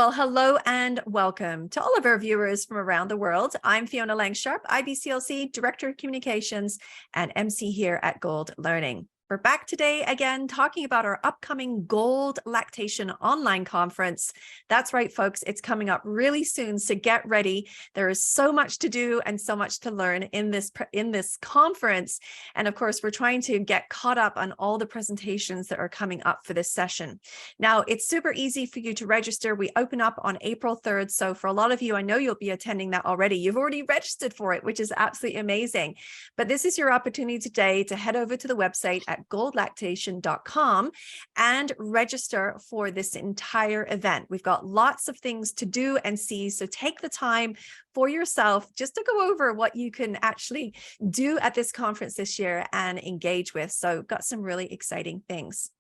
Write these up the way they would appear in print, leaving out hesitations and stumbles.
Well, hello and welcome to all of our viewers from around the world. I'm Fiona Langsharp, IBCLC Director of Communications and MC here at Gold Learning. We're back today again talking about our upcoming GOLD Lactation Online Conference. That's right, folks, it's coming up really soon, so get ready. There is so much to do and so much to learn in this conference. And of course, we're trying to get caught up on all the presentations that are coming up for this session. Now, it's super easy for you to register. We open up on April 3rd. So for a lot of you, I know you'll be attending that already. You've already registered for it, which is absolutely amazing. But this is your opportunity today to head over to the website at goldlactation.com and register for this entire event. We've got lots of things to do and see, so take the time for yourself just to go over what you can actually do at this conference this year and engage with. So got some really exciting things.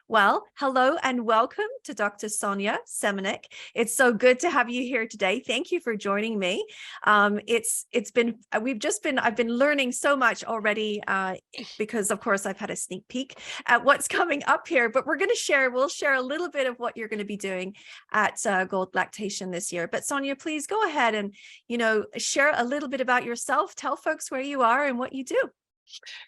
Well, hello and welcome to Dr. Sonia Semenic. It's so good to have you here today. Thank you for joining me. I've been learning so much already because of course I've had a sneak peek at what's coming up here, but we'll share a little bit of what you're going to be doing at Gold Lactation this year. But Sonia, please go ahead and, share a little bit about yourself. Tell folks where you are and what you do.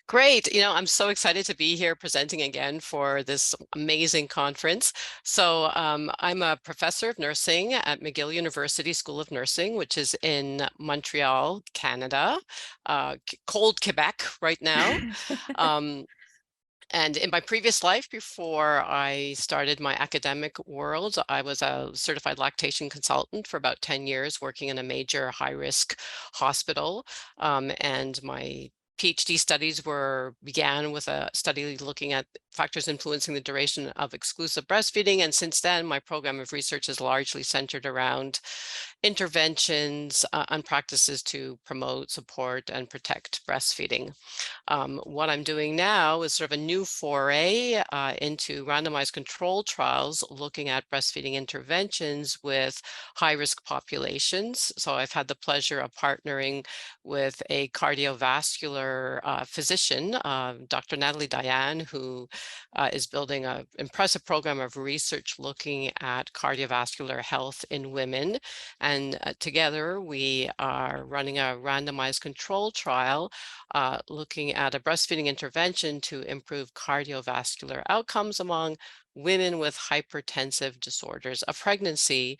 Great. I'm so excited to be here presenting again for this amazing conference. So I'm a professor of nursing at McGill University School of Nursing, which is in Montreal, Canada, cold Quebec right now. And in my previous life, before I started my academic world, I was a certified lactation consultant for about 10 years, working in a major high-risk hospital. And my PhD studies began with a study looking at factors influencing the duration of exclusive breastfeeding. And since then, my program of research is largely centered around interventions and practices to promote, support, and protect breastfeeding. What I'm doing now is sort of a new foray into randomized control trials looking at breastfeeding interventions with high-risk populations. So I've had the pleasure of partnering with a cardiovascular physician, Dr. Natalie Diane, who is building an impressive program of research looking at cardiovascular health in women. And together we are running a randomized control trial looking at a breastfeeding intervention to improve cardiovascular outcomes among women with hypertensive disorders of pregnancy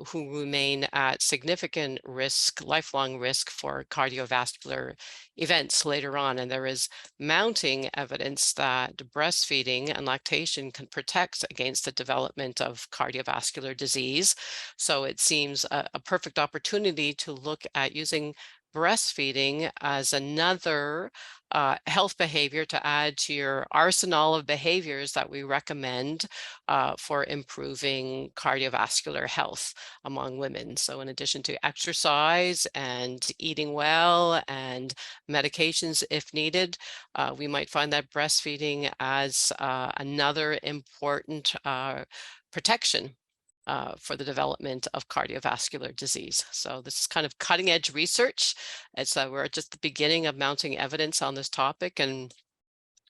who remain at significant risk, lifelong risk for cardiovascular events later on. And there is mounting evidence that breastfeeding and lactation can protect against the development of cardiovascular disease. So it seems a perfect opportunity to look at using breastfeeding as another health behavior to add to your arsenal of behaviors that we recommend for improving cardiovascular health among women. So in addition to exercise and eating well and medications if needed, we might find that breastfeeding as another important protection for the development of cardiovascular disease. So this is kind of cutting edge research. We're at just the beginning of mounting evidence on this topic, and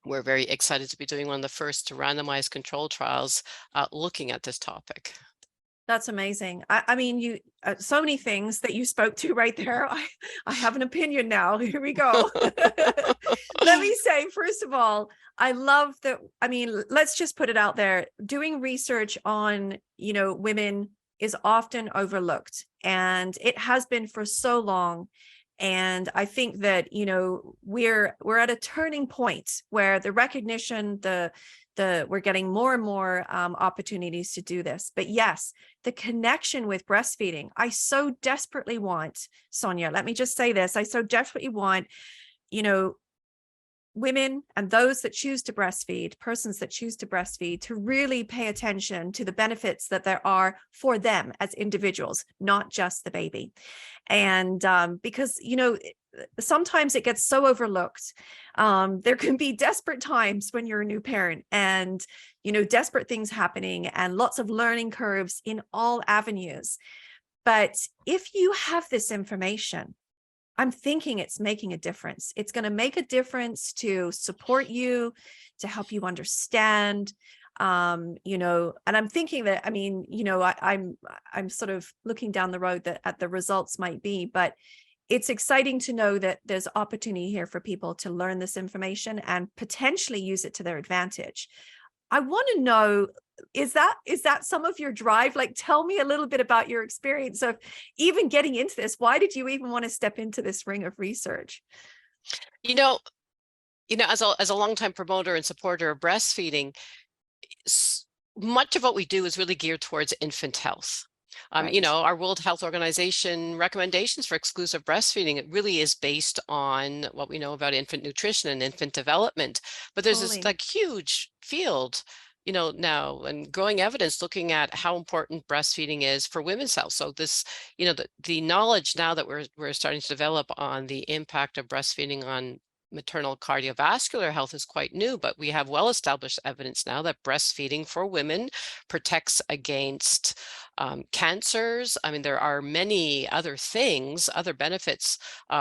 we're very excited to be doing one of the first randomized control trials looking at this topic. That's amazing. I mean, you so many things that you spoke to right there. I have an opinion now. Here we go. Let me say, first of all, I love that. I mean, let's just put it out there. Doing research on, women is often overlooked, and it has been for so long. And I think that, we're at a turning point where the recognition, we're getting more and more opportunities to do this. But yes, the connection with breastfeeding, I so desperately want, Sonia, let me just say this. I so desperately want, women and those that choose to breastfeed, persons that choose to breastfeed, to really pay attention to the benefits that there are for them as individuals, not just the baby. And because, sometimes it gets so overlooked. There can be desperate times when you're a new parent and, desperate things happening and lots of learning curves in all avenues. But if you have this information, I'm thinking it's making a difference. It's going to make a difference to support you, to help you understand, You know, and I'm thinking that, I mean, you know, I'm sort of looking down the road that at the results might be, but it's exciting to know that there's opportunity here for people to learn this information and potentially use it to their advantage. I want to know, is that some of your drive? Like, tell me a little bit about your experience of even getting into this. Why did you even want to step into this ring of research? You know, as a longtime promoter and supporter of breastfeeding, much of what we do is really geared towards infant health. Right. Our World Health Organization recommendations for exclusive breastfeeding, it really is based on what we know about infant nutrition and infant development. But there's this Totally. like huge field, now and growing evidence looking at how important breastfeeding is for women's health. So this, the knowledge now that we're starting to develop on the impact of breastfeeding on maternal cardiovascular health is quite new, but we have well-established evidence now that breastfeeding for women protects against cancers. I mean, there are many other things, other benefits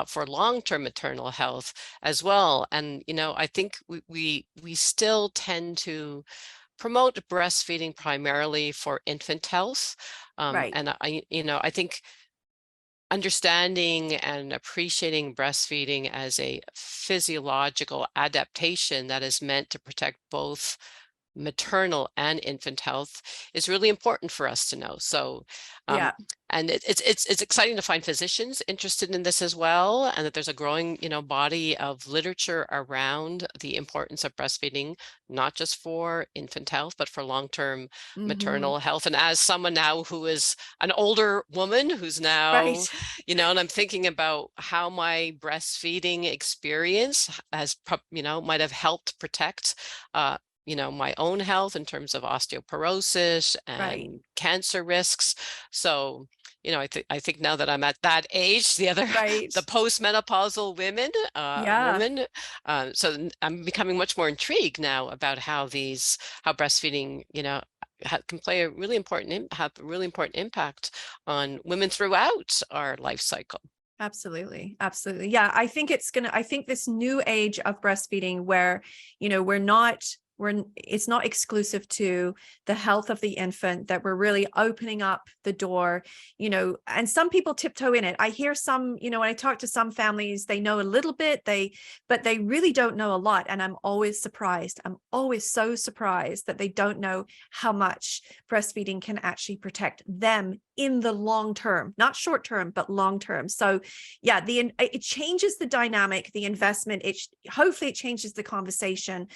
for long-term maternal health as well. And, I think we still tend to promote breastfeeding primarily for infant health. Right. And I think understanding and appreciating breastfeeding as a physiological adaptation that is meant to protect both maternal and infant health is really important for us to know. So, um, Yeah. and it's exciting to find physicians interested in this as well, and that there's a growing, body of literature around the importance of breastfeeding, not just for infant health, but for long-term Hmm. maternal health. And as someone now who is an older woman who's now, Right. and I'm thinking about how my breastfeeding experience has, might have helped protect uh, my own health in terms of osteoporosis Right. and cancer risks. So, I think now that I'm at that age, Right. the postmenopausal Yeah. woman, I'm becoming much more intrigued now about how breastfeeding, can play a really have a really important impact on women throughout our life cycle. Absolutely. Absolutely. Yeah. I think this new age of breastfeeding where, it's not exclusive to the health of the infant, that we're really opening up the door, and some people tiptoe in it. I hear some, when I talk to some families, they know a little bit, but they really don't know a lot. And I'm always surprised. I'm always so surprised that they don't know how much breastfeeding can actually protect them in the long term, not short term, but long term. So yeah, it changes the dynamic, the investment. Hopefully it changes the conversation,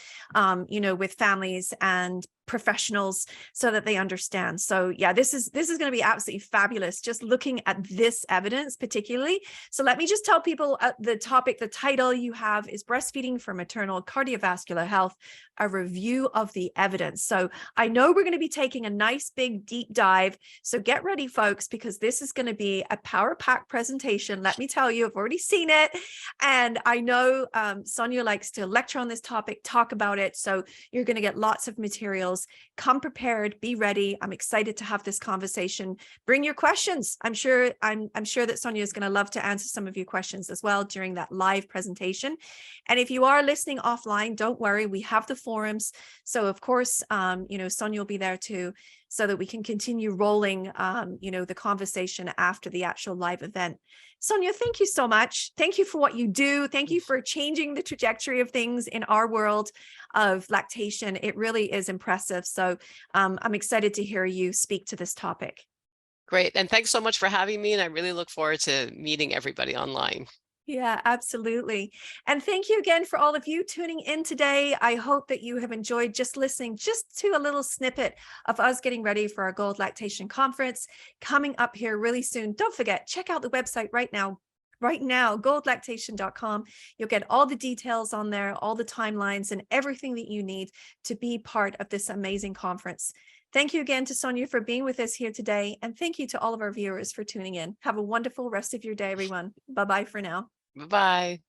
with families and professionals so that they understand. So yeah, this is going to be absolutely fabulous, just looking at this evidence particularly. So let me just tell people the title you have is Breastfeeding for Maternal Cardiovascular Health, a review of the evidence. So I know we're going to be taking a nice big deep dive. So get ready, folks, because this is going to be a power pack presentation. Let me tell you, I've already seen it. And I know Sonia likes to lecture on this topic, talk about it. So you're going to get lots of materials. Come prepared, be ready. I'm excited to have this conversation. Bring your questions. I'm sure that Sonia is going to love to answer some of your questions as well during that live presentation. And if you are listening offline, don't worry, we have the forums. So of course, Sonia will be there too, so that we can continue rolling, the conversation after the actual live event. Sonia, thank you so much. Thank you for what you do. Thank you for changing the trajectory of things in our world of lactation. It really is impressive. So I'm excited to hear you speak to this topic. Great. And thanks so much for having me. And I really look forward to meeting everybody online. Yeah, absolutely. And thank you again for all of you tuning in today. I hope that you have enjoyed just listening just to a little snippet of us getting ready for our Gold Lactation Conference coming up here really soon. Don't forget, check out the website right now, goldlactation.com. You'll get all the details on there, all the timelines and everything that you need to be part of this amazing conference. Thank you again to Sonia for being with us here today. And thank you to all of our viewers for tuning in. Have a wonderful rest of your day, everyone. Bye-bye for now. Bye-bye.